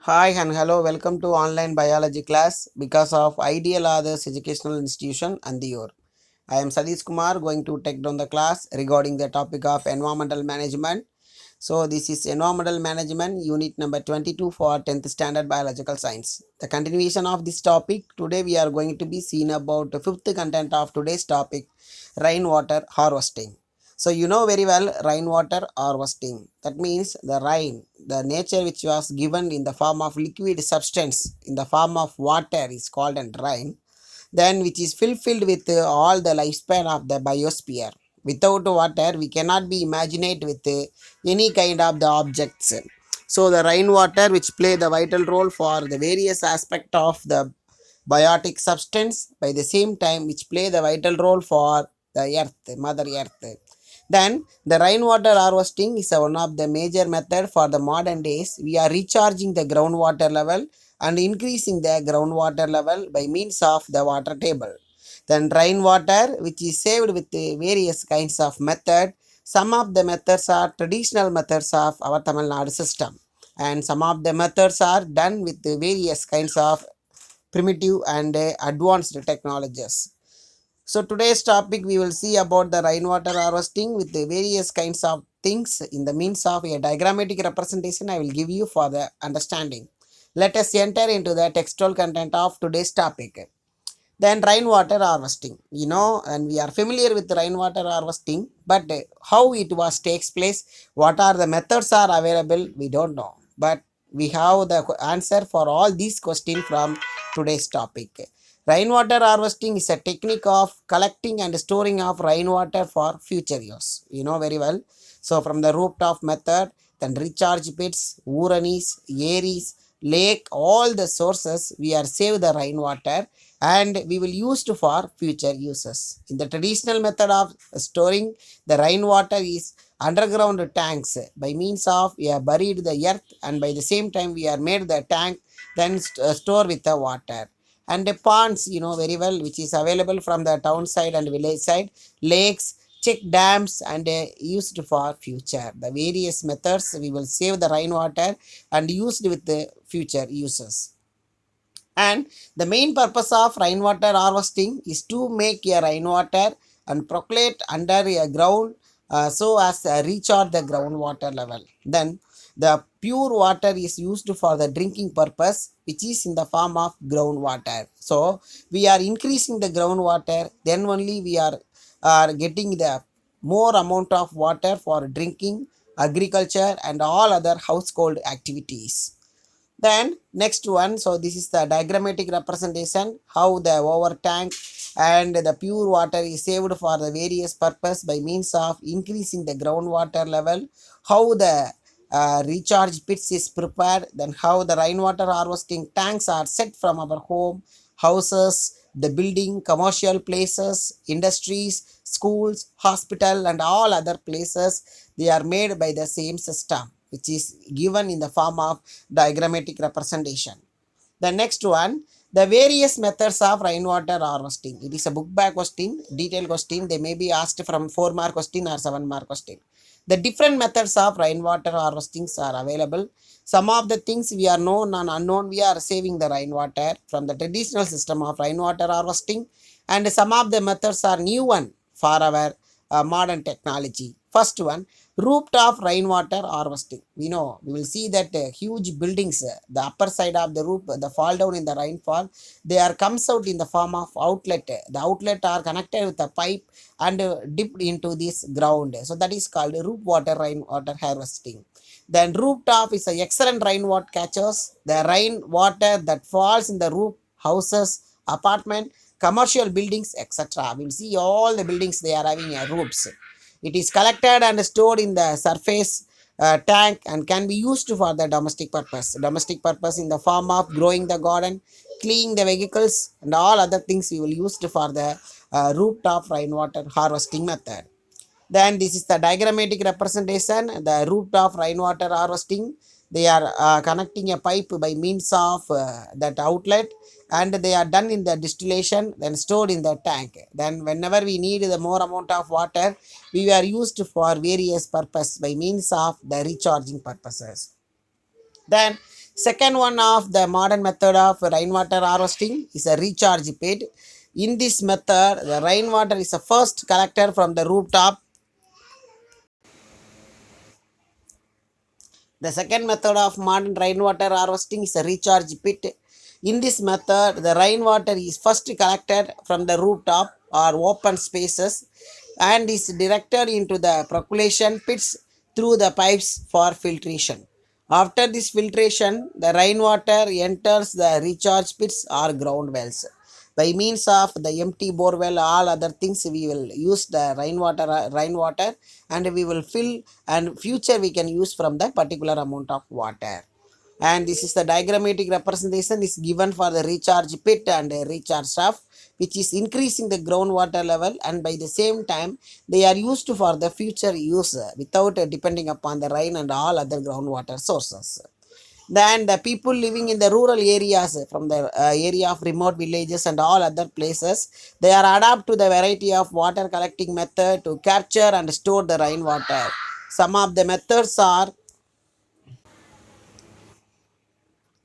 Hi and hello, welcome to online biology class because of Ideal Others Educational Institution and the Your. I am Sadish Kumar going to take down the class regarding the topic of environmental management. So this is environmental management unit number 22 for 10th standard biological science. The continuation of this topic, today we are going to be seen about the fifth content of today's topic, rainwater harvesting. So you know very well rainwater harvesting. That means the rain, the nature which was given in the form of liquid substance in the form of water is called as rain, then which is fulfilled with all the lifespan of the biosphere. Without water we cannot be imagined with any kind of the objects. So the rainwater which play the vital role for the various aspect of the biotic substance, by the same time which play the vital role for the earth, mother earth. Then the rainwater harvesting is one of the major method for the modern days. We are recharging the groundwater level and increasing the groundwater level by means of the water table. Then rainwater which is saved with various kinds of method. Some of the methods are traditional methods of our Tamil Nadu system, and some of the methods are done with various kinds of primitive and advanced technologies. So today's topic we will see about the rainwater harvesting with the various kinds of things in the means of a diagrammatic representation I will give you for the understanding. Let us enter into the textual content of today's topic. Then rainwater harvesting. You know, and we are familiar with rainwater harvesting, but how it was takes place, what are the methods are available, we don't know. But we have the answer for all these questions from today's topic. Rainwater harvesting is a technique of collecting and storing of rainwater for future use. You know very well. So from the rooftop method, then recharge pits, Uranis, Aries, lake, all the sources we are save the rainwater and we will use it for future uses. In the traditional method of storing the rainwater is underground tanks. By means of we have buried the earth and by the same time we are made the tank, then store with the water. And the ponds, you know very well, which is available from the town side and village side, lakes, check dams and used for future. The various methods we will save the rainwater and used with the future uses. And the main purpose of rainwater harvesting is to make a rainwater and percolate under a ground, so as recharge the groundwater level. Then the pure water is used for the drinking purpose, which is in the form of groundwater. So we are increasing the groundwater, then only we are getting the more amount of water for drinking, agriculture and all other household activities. Then next one, so this is the diagrammatic representation how the over tank and the pure water is saved for the various purpose by means of increasing the groundwater level, how the recharge pits is prepared, then how the rainwater harvesting tanks are set from our home, houses, the building, commercial places, industries, schools, hospital and all other places, they are made by the same system which is given in the form of diagrammatic representation. The next one, the various methods of rainwater harvesting. It is a book back question, detailed question. They may be asked from 4 mark question or 7 mark question. The different methods of rainwater harvestings are available. Some of the things we are known and unknown, we are saving the rainwater from the traditional system of rainwater harvesting, and some of the methods are new one for our modern technology. First one, rooftop rainwater harvesting. We will see that huge buildings, the upper side of the roof, the fall down in the rainfall, they are comes out in the form of outlet. The outlet are connected with a pipe and dipped into this ground. So that is called roof water rainwater harvesting. Then rooftop is an excellent rainwater catches the rainwater that falls in the roof, houses, apartment, commercial buildings, etc. We'll see all the buildings they are having roofs. It is collected and stored in the surface tank and can be used for the domestic purpose. Domestic purpose in the form of growing the garden, cleaning the vehicles, and all other things we will use for the rooftop rainwater harvesting method. Then this is the diagrammatic representation, the rooftop rainwater harvesting. They are connecting a pipe by means of that outlet and they are done in the distillation, then stored in the tank. Then whenever we need the more amount of water, we are used for various purpose by means of the recharging purposes. Then Second one of the modern method of rainwater harvesting is a recharge pit. In this method, the rainwater is first collected from the rooftop. The second method of modern rainwater harvesting is a recharge pit. In this method, the rainwater is first collected from the rooftop or open spaces and is directed into the percolation pits through the pipes for filtration. After this filtration, the rainwater enters the recharge pits or ground wells. By means of the empty borewell, all other things, we will use the rainwater, and we will fill, and future we can use from that particular amount of water. And this is the diagrammatic representation is given for the recharge pit and recharge shaft, which is increasing the groundwater level, and by the same time they are used for the future use without depending upon the rain and all other groundwater sources. Then the people living in the rural areas, from the area of remote villages and all other places, they are adapt to the variety of water collecting method to capture and store the rainwater. Some of the methods are,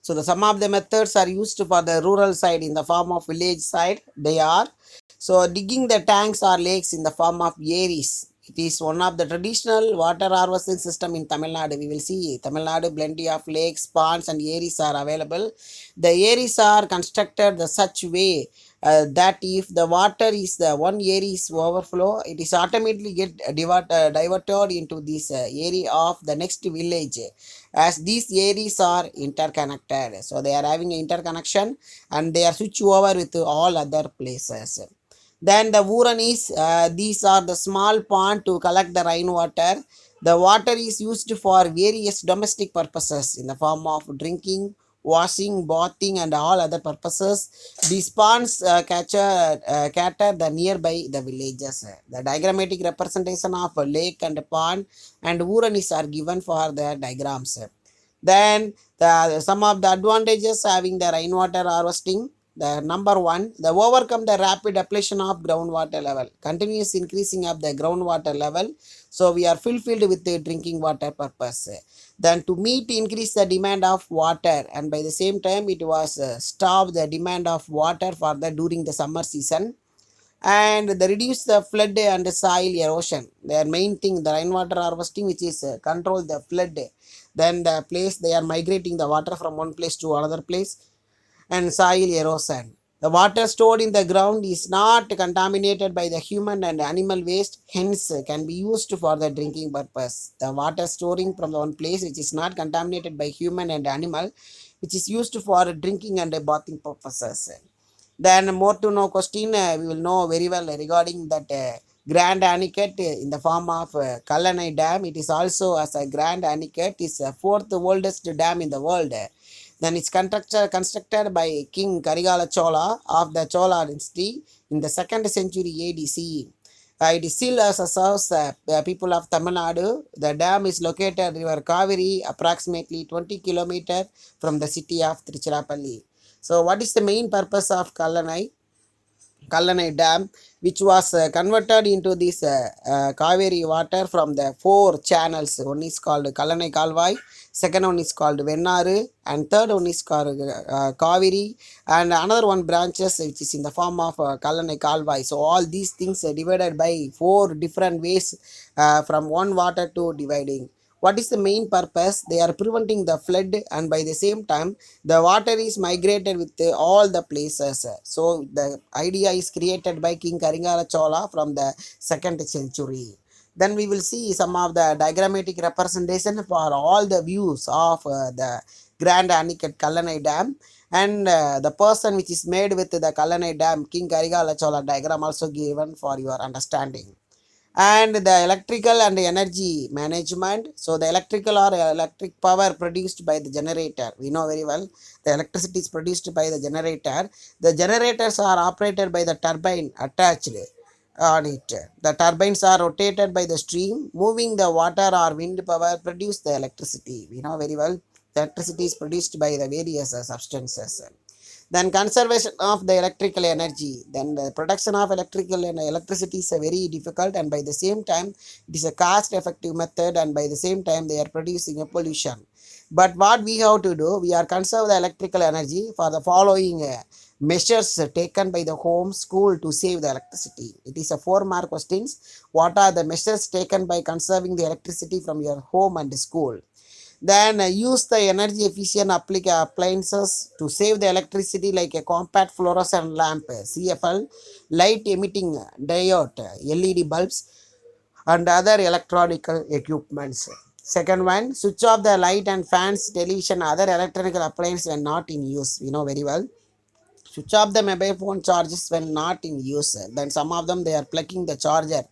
so the some of the methods are used for the rural side in the form of village side. They are, so digging the tanks or lakes in the form of aeries. It is one of the traditional water harvesting system in Tamil Nadu. We will see Tamil Nadu plenty of lakes, ponds and aeries are available. The aeries are constructed the such way that if the water is the one area is overflow, it is automatically get diverted into this area of the next village, as these areas are interconnected. So they are having interconnection and they are switch over with all other places. Then the Vuranis, these are the small pond to collect the rainwater. The water is used for various domestic purposes in the form of drinking, washing, bathing, and all other purposes. These ponds cater the nearby the villages. The diagrammatic representation of a lake and a pond and Vuranis are given for the diagrams. Then some of the advantages having the rainwater harvesting. The number one, the overcome the rapid depletion of groundwater level, continuous increasing of the groundwater level. So we are fulfilled with the drinking water purpose. Then to meet increase the demand of water, and by the same time it was stop the demand of water for the during the summer season, and they reduce the flood and soil erosion. Their main thing, the rainwater harvesting, which is control the flood. Then the place they are migrating the water from one place to another place, and soil erosion. The water stored in the ground is not contaminated by the human and animal waste, hence can be used for the drinking purpose. The water storing from the one place which is not contaminated by human and animal, which is used for drinking and bathing purposes. Then more to know question, we will know very well regarding that Grand Anicut in the form of Kallanai Dam. It is also as a Grand Anicut is the fourth oldest dam in the world. Then it's constructed by King Karigala Chola of the Chola dynasty in the 2nd century AD CE. It is still serves the people of Tamil Nadu. The dam is located at River Kaveri, approximately 20 kilometers from the city of Tiruchirappalli. So, what is the main purpose of Kallanai Dam, which was converted into this Kaveri water from the 4 channels? One is called Kallanai Kalvai, second one is called Vennaru, and third one is called Kaveri, and another one branches which is in the form of Kallanai Kalvai. So, all these things are divided by 4 different ways from one water to dividing. What is the main purpose? They are preventing the flood, and by the same time the water is migrated with all the places. So the idea is created by King Karingala Chola from the 2nd century. Then we will see some of the diagrammatic representation for all the views of the Grand Anicut Kallanai Dam, and the person which is made with the Kallanai Dam, King Karigala Chola diagram also given for your understanding. And the electrical and energy management. So the electrical or electric power produced by the generator, we know very well the electricity is produced by the generator. The generators are operated by the turbine attached on it. The turbines are rotated by the stream moving the water or wind power produce the electricity. We know very well the electricity is produced by the various substances. Then conservation of the electrical energy. Then the production of electrical and electricity is a very difficult, and by the same time it is a cost effective method, and by the same time they are producing a pollution. But what we have to do, we are conserve the electrical energy for the following measures taken by the home school to save the electricity. It is a 4 mark questions. What are the measures taken by conserving the electricity from your home and school? Then use the energy efficient appliances to save the electricity, like a compact fluorescent lamp, CFL, light emitting diode, LED bulbs, and other electronic equipments. Second one, switch off the light and fans, television, other electronic appliances when not in use. We know very well. Switch off the mobile phone charges when not in use. Then some of them they are plugging the charger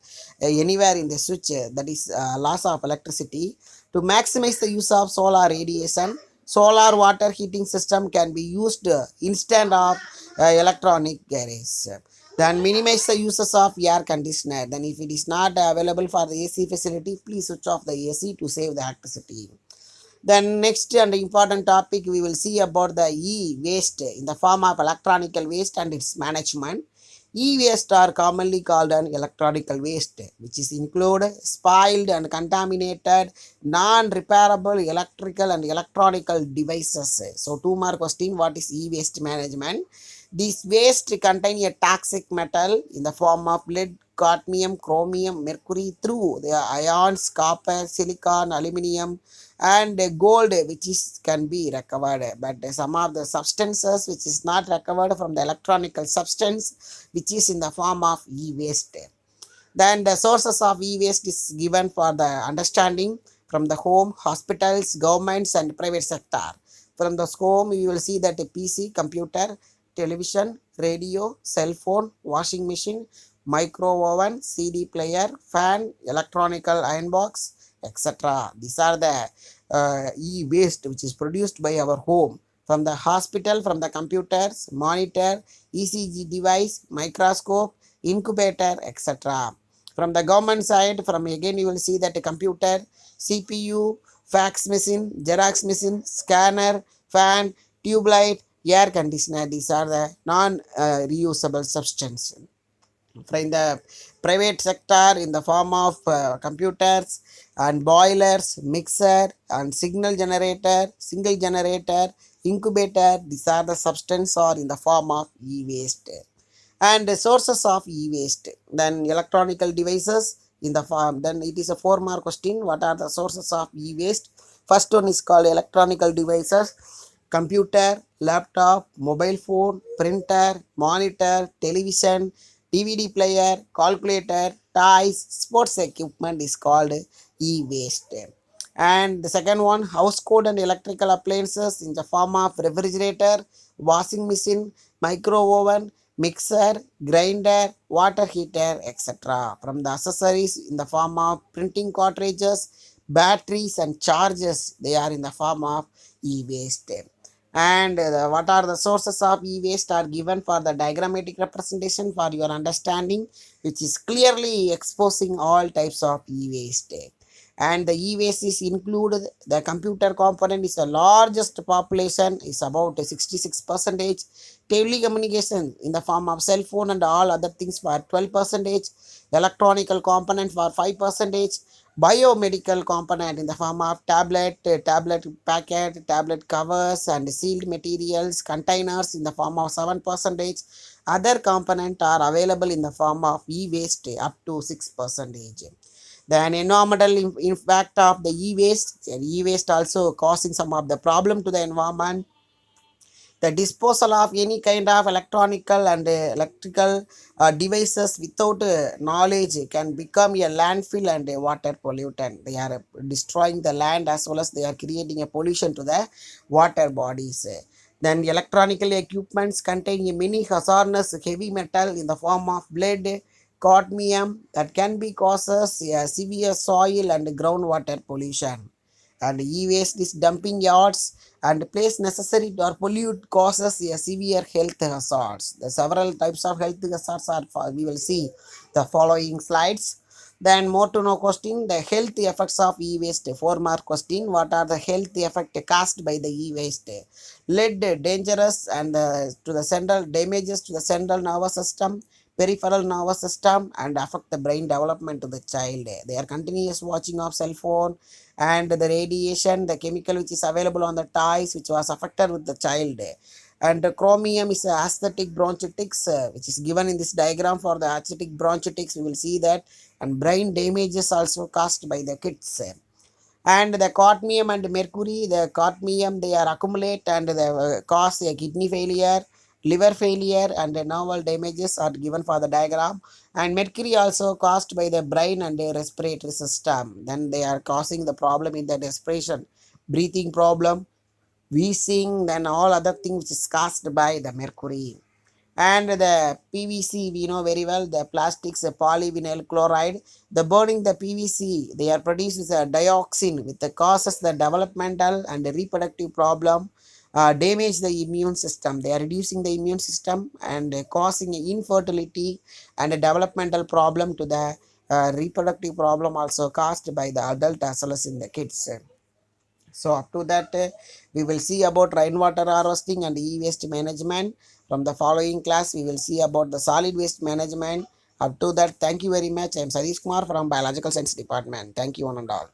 anywhere in the switch. That is loss of electricity. To maximize the use of solar radiation, solar water heating system can be used instead of electronic garage. Then minimize the uses of air conditioner. Then if it is not available for the AC facility, please switch off the AC to save the electricity. Then next and important topic, we will see about the e-waste in the form of electronical waste and its management. E-waste are commonly called an electronical waste, which is include spoiled and contaminated non-repairable electrical and electronical devices. So 2 mark question, what is e-waste management? This waste contain a toxic metal in the form of lead, cadmium, chromium, mercury through the ions copper, silicon, aluminum, and gold, which is can be recovered. But some of the substances which is not recovered from the electronical substance, which is in the form of e-waste. Then the sources of e-waste is given for the understanding from the home, hospitals, governments, and private sector. From the home, you will see that a PC, computer, television, radio, cell phone, washing machine, micro oven, CD player, fan, electronical iron box, etc. These are the e-waste which is produced by our home. From the hospital, from the computers, monitor, ECG device, microscope, incubator, etc. From the government side, from again you will see that a computer, CPU, fax machine, xerox machine, scanner, fan, tube light, air conditioner. These are the non-reusable substance. From the private sector, in the form of computers and boilers, mixer and signal generator, single generator, incubator. These are the substance or in the form of e-waste. And the sources of e-waste, then electronical devices in the form, then it is a 4 mark question. What are the sources of e-waste? First one is called electronical devices: computer, laptop, mobile phone, printer, monitor, television, DVD player, calculator, toys, sports equipment is called e-waste. And the second one, household and electrical appliances in the form of refrigerator, washing machine, micro oven, mixer, grinder, water heater, etc. From the accessories in the form of printing cartridges, batteries, and chargers, they are in the form of e-waste. And what are the sources of e-waste are given for the diagrammatic representation for your understanding, which is clearly exposing all types of e-waste. And the e-waste is included, the computer component is the largest population, is about 66 percentage, telecommunication in the form of cell phone and all other things for 12 percentage, electronical component for 5 percentage, biomedical component in the form of tablet, tablet packet, tablet covers, and sealed materials, containers in the form of 7 percentage. Other component are available in the form of e-waste up to 6 percentage. The environmental impact of the e-waste, and e-waste also causing some of the problem to the environment. The disposal of any kind of electronical and electrical devices without knowledge can become a landfill and a water pollutant. They are destroying the land as well as they are creating a pollution to the water bodies. Then electronical equipments contain many hazardous heavy metal in the form of lead, cadmium that can be causes severe soil and groundwater pollution. And e-waste is dumping yards and place necessary or pollute causes a severe health hazards. The several types of health hazards are we will see the following slides. Then more to know question, the health effects of e-waste. 4 mark question, what are the health effects caused by the e-waste? Lead dangerous and to the central damages to the central nervous system, peripheral nervous system, and affect the brain development to the child. They are continuous watching of cell phone and the radiation, the chemical which is available on the toys which was affected with the child. And chromium is aesthetic bronchitis, which is given in this diagram for the aesthetic bronchitis. We will see that, and brain damages also caused by the kids. And the cadmium and mercury, the cadmium they are accumulate and they cause a kidney failure, liver failure, and the novel damages are given for the diagram. And mercury also caused by the brain and the respiratory system, then they are causing the problem in the respiration, breathing problem, wheezing, then all other things which is caused by the mercury. And the PVC, we know very well, the plastics, the polyvinyl chloride, the burning the PVC, they are produced as a dioxin, which causes the developmental and the reproductive problem, damage the immune system. They are reducing the immune system and causing infertility and a developmental problem to the reproductive problem also caused by the adult as well as in the kids. So up to that, we will see about rainwater harvesting and e-waste management. From the following class, we will see about the solid waste management. Up to that, thank you very much. I am Sadish Kumar from Biological Science Department. Thank you one and all.